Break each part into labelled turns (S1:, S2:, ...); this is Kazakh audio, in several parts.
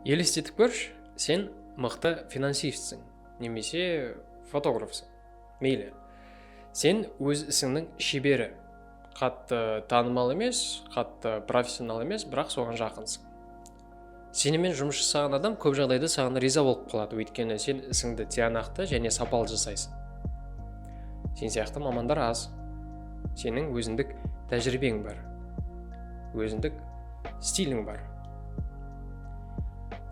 S1: Елестетіп көрші, сен мықты финансистсің, немесе фотографсың. Мейлі. Сен өз ісіңнің шебері. Қатты танымал емес, қатты профессионал емес, бірақ соған жақынсың. Сенімен жұмыс жасаған адам көп жағдайда саған риза болып қалады, өйткені сен ісіңді тиянақты және сапалы жасайсың. Сен сияқты мамандар аз. Сенің өзіндік тәжірибең бар. Өзіндік стилің бар.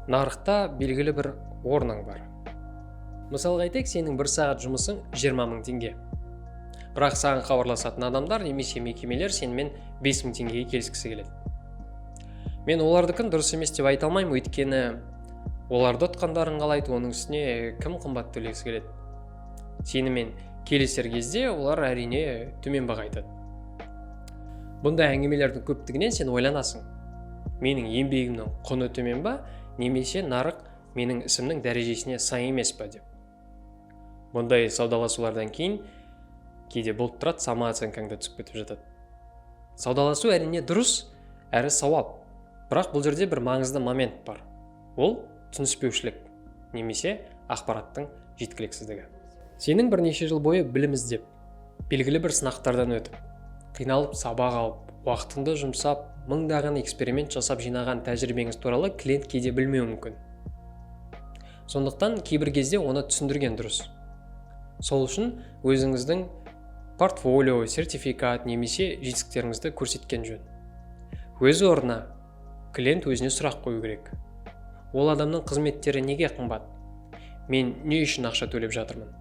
S1: Нарықта белгілі бір орның бар. Мысалға айтайық, сенің 1 сағат жұмысың 20 000 теңге. Бірақ саған хабарласатын адамдар немесе мекемелер сенімен 5 000 теңгеге келіскісі келеді. Мен олардікін дұрыс емес деп айта алмаймын, өйткені оларды ұтқандарын қалайды, оның үстіне кім қымбат төлегісі келеді. Сенімен келісер кезде олар әрине төмен баға айтады. Бұндай әңгімелердің көптігінен сен ойланасың. Менің еңбегімнің құны төмен ба, немесе нарық менің ісімнің дәрежесіне сай емес па деп. Бұндай саудаласулардан кейін кейде болып тұрады, самооценкаңда түсіп кетіп жатады. Саудаласу әрине дұрыс, әрі сауап. Бірақ бұл жерде бір маңызды момент бар. Ол түсініспеушілік, немесе ақпараттың жеткіліксіздігі. Сенің бірнеше жыл бойы білім іздеп, белгілі бір сынақтардан өтіп, қиналып сабақ алып, уақытыңды жұмсап, мыңдаған эксперимент жасап жинаған тәжірибеңіз туралы клиент кейде білмеуі мүмкін. Сондықтан кейбір кезде оны түсіндірген дұрыс. Сол үшін өзіңіздің портфолио, сертификат немесе жетістіктеріңізді көрсеткен жөн. Өз орнына клиент өзіне сұрақ қою керек. Ол адамның қызметтері неге қымбат? Мен не үшін ақша төлеп жатырмын?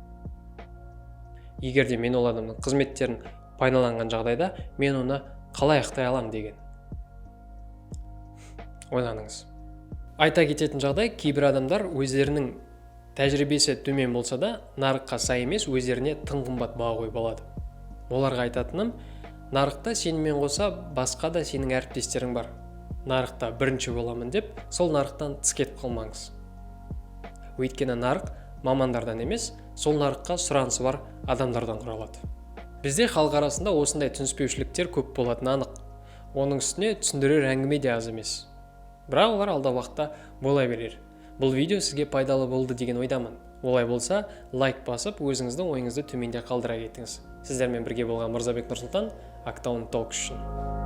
S1: Егерде мен ол адамның қызметтерін пайдаланған жағдайда, мен оны қалай ақтай алам деген. Ойланыңыз. Айта кететін жағдай, кейбір адамдар өздерінің тәжірибесі төмен болса да, нарыққа сай емес, өздеріне тым қымбат баға қойып алады. Оларға айтатыным, нарықта сенімен қоса басқа да сенің әріптестерің бар. Нарықта бірінші боламын деп, сол нарықтан тыс кетіп қалмаңыз. Өйткені нарық мамандардан емес, сол нарыққа сұранысы бар адамдардан құралады. Бізде халық арасында осындай түсініспеушіліктер көп болатыны анық. Оның үстіне түсіндірер әңгіме де аз емес. Бірақ олар алда уақытта бола берер. Бұл видео сізге пайдалы болды деген ойдамын. Олай болса, лайк басып, өзіңіздің ойыңызды төменде қалдыра кетіңіз. Сіздермен бірге болған Мырзабек Нұрсұлтан, Актаунд Talks үшін.